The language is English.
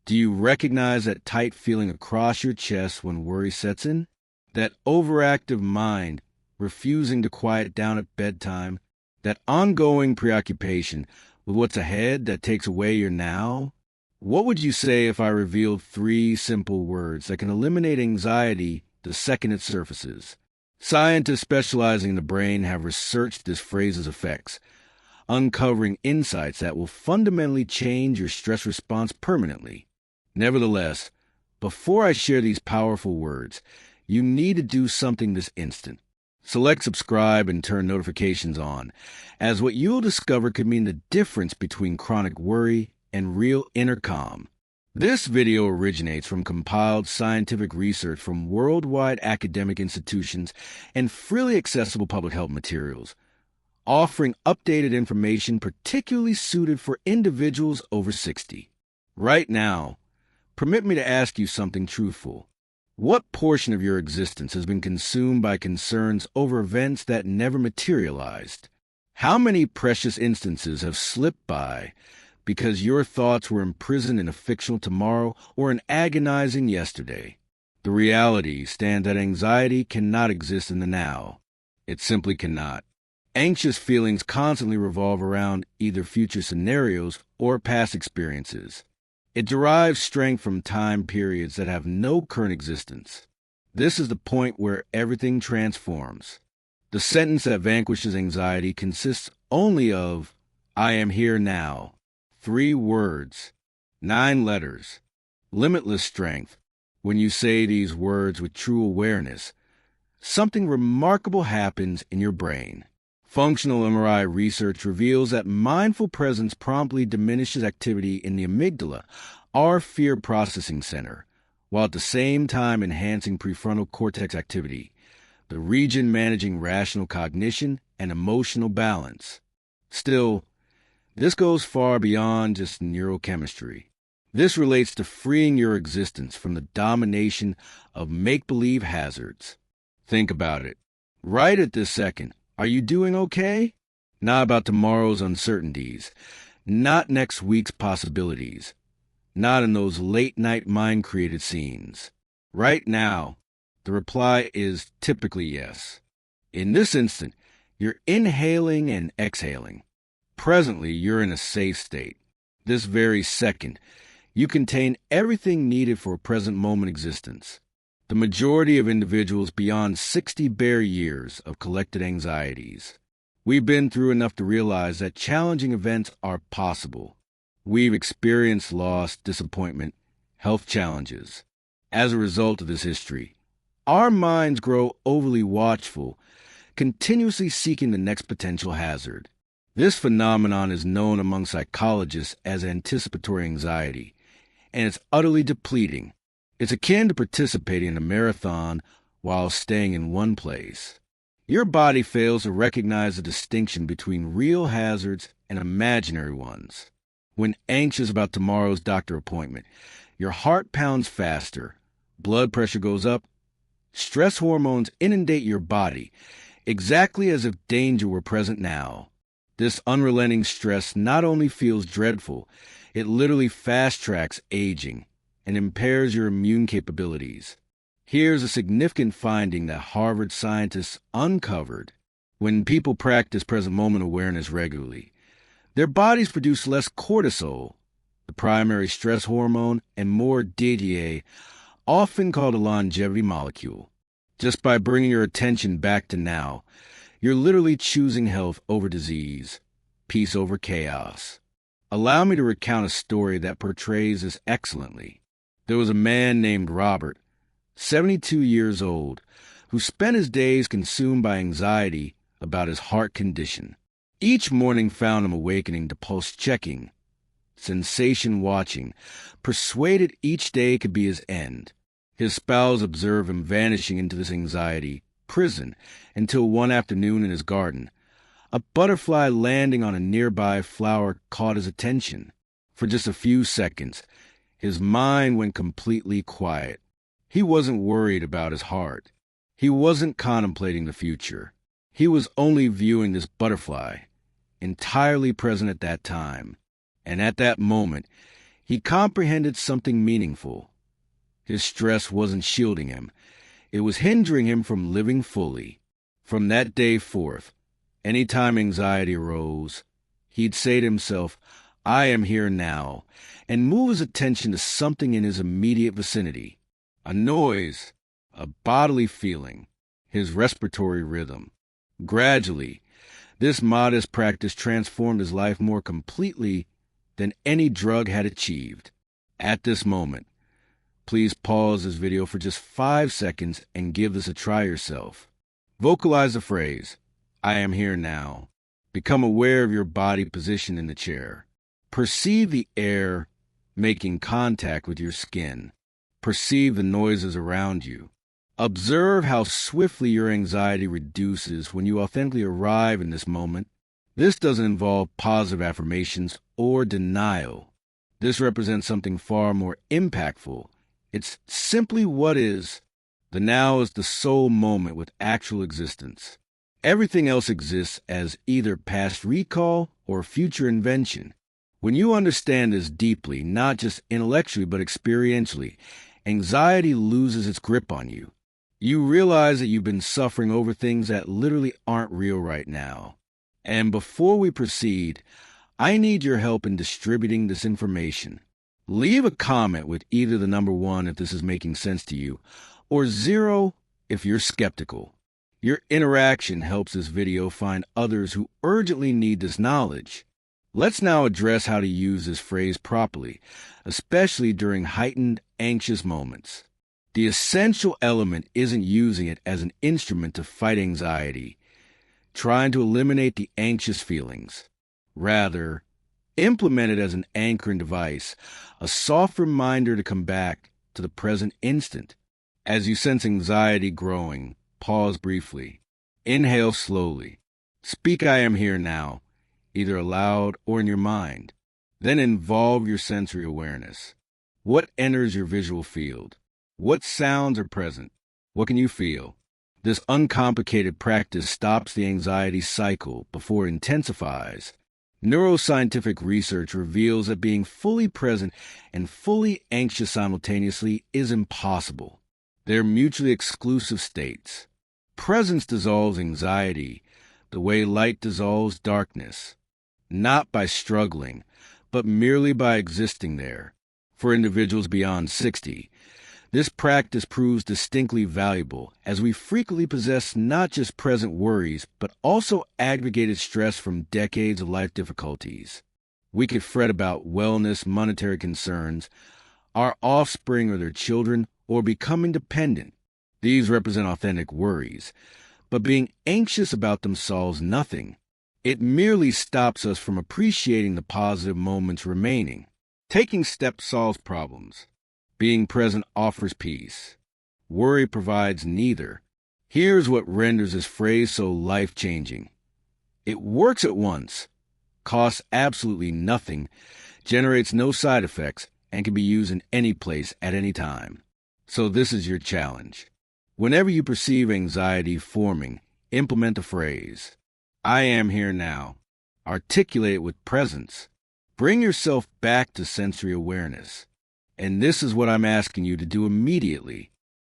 Do you recognize that tight feeling across your chest when worry sets in? That overactive mind refusing to quiet down at bedtime? That ongoing preoccupation with what's ahead that takes away your now? What would you say if I revealed 3 simple words that can eliminate anxiety the second it surfaces? Scientists specializing in the brain have researched this phrase's effects, uncovering insights that will fundamentally change your stress response permanently. Nevertheless, before I share these powerful words, you need to do something this instant. Select subscribe and turn notifications on, as what you'll discover could mean the difference between chronic worry and real inner calm. This video originates from compiled scientific research from worldwide academic institutions and freely accessible public health materials, offering updated information particularly suited for individuals over 60. Right now, permit me to ask you something truthful. What portion of your existence has been consumed by concerns over events that never materialized? How many precious instances have slipped by because your thoughts were imprisoned in a fictional tomorrow or an agonizing yesterday? The reality stands that anxiety cannot exist in the now. It simply cannot. Anxious feelings constantly revolve around either future scenarios or past experiences. It derives strength from time periods that have no current existence. This is the point where everything transforms. The sentence that vanquishes anxiety consists only of, I am here now. 3 words, 9 letters, limitless strength. When you say these words with true awareness, something remarkable happens in your brain. Functional MRI research reveals that mindful presence promptly diminishes activity in the amygdala, our fear processing center, while at the same time enhancing prefrontal cortex activity, the region managing rational cognition and emotional balance. Still, this goes far beyond just neurochemistry. This relates to freeing your existence from the domination of make-believe hazards. Think about it. Right at this second, are you doing okay? Not about tomorrow's uncertainties, not next week's possibilities, not in those late-night mind-created scenes. Right now, the reply is typically yes. In this instant, you're inhaling and exhaling. Presently, you're in a safe state. This very second, you contain everything needed for a present moment existence. The majority of individuals beyond 60 bear years of collected anxieties. We've been through enough to realize that challenging events are possible. We've experienced loss, disappointment, health challenges. As a result of this history, our minds grow overly watchful, continuously seeking the next potential hazard. This phenomenon is known among psychologists as anticipatory anxiety, and it's utterly depleting. It's akin to participating in a marathon while staying in one place. Your body fails to recognize the distinction between real hazards and imaginary ones. When anxious about tomorrow's doctor appointment, your heart pounds faster, blood pressure goes up, stress hormones inundate your body, exactly as if danger were present now. This unrelenting stress not only feels dreadful, it literally fast-tracks aging and impairs your immune capabilities. Here's a significant finding that Harvard scientists uncovered. When people practice present moment awareness regularly, their bodies produce less cortisol, the primary stress hormone, and more DHEA, often called a longevity molecule. Just by bringing your attention back to now, you're literally choosing health over disease, peace over chaos. Allow me to recount a story that portrays this excellently. There was a man named Robert, 72 years old, who spent his days consumed by anxiety about his heart condition. Each morning found him awakening to pulse checking, sensation watching, persuaded each day could be his end. His spouse observed him vanishing into this anxiety prison until one afternoon in his garden, a butterfly landing on a nearby flower caught his attention. For just a few seconds, his mind went completely quiet. He wasn't worried about his heart. He wasn't contemplating the future. He was only viewing this butterfly, entirely present at that time. And at that moment, He comprehended something meaningful. His stress wasn't shielding him. It was hindering him from living fully. From that day forth, any time anxiety arose, he'd say to himself, "I am here now," and move his attention to something in his immediate vicinity. A noise, a bodily feeling, his respiratory rhythm. Gradually, this modest practice transformed his life more completely than any drug had achieved. At this moment, please pause this video for just 5 seconds and give this a try yourself. Vocalize the phrase, "I am here now." Become aware of your body position in the chair. Perceive the air making contact with your skin. Perceive the noises around you. Observe how swiftly your anxiety reduces when you authentically arrive in this moment. This doesn't involve positive affirmations or denial. This represents something far more impactful. It's simply what is. The now is the sole moment with actual existence. Everything else exists as either past recall or future invention. When you understand this deeply, not just intellectually but experientially, anxiety loses its grip on you. You realize that you've been suffering over things that literally aren't real right now. And before we proceed, I need your help in distributing this information. Leave a comment with either the number 1 if this is making sense to you, or 0 if you're skeptical. Your interaction helps this video find others who urgently need this knowledge. Let's now address how to use this phrase properly, especially during heightened, anxious moments. The essential element isn't using it as an instrument to fight anxiety, trying to eliminate the anxious feelings. Rather, implement it as an anchoring device, a soft reminder to come back to the present instant. As you sense anxiety growing, pause briefly. Inhale slowly. Speak "I am here now," either aloud or in your mind. Then involve your sensory awareness. What enters your visual field? What sounds are present? What can you feel? This uncomplicated practice stops the anxiety cycle before it intensifies. Neuroscientific research reveals that being fully present and fully anxious simultaneously is impossible. They're mutually exclusive states. Presence dissolves anxiety the way light dissolves darkness, not by struggling, but merely by existing there. For individuals beyond 60, this practice proves distinctly valuable as we frequently possess not just present worries, but also aggregated stress from decades of life difficulties. We could fret about wellness, monetary concerns, our offspring or their children, or becoming dependent. These represent authentic worries, but being anxious about them solves nothing. It merely stops us from appreciating the positive moments remaining. Taking steps solves problems. Being present offers peace. Worry provides neither. Here's what renders this phrase so life-changing. It works at once, costs absolutely nothing, generates no side effects, and can be used in any place at any time. So this is your challenge. Whenever you perceive anxiety forming, implement the phrase, "I am here now." Articulate it with presence. Bring yourself back to sensory awareness. And this is what I'm asking you to do immediately.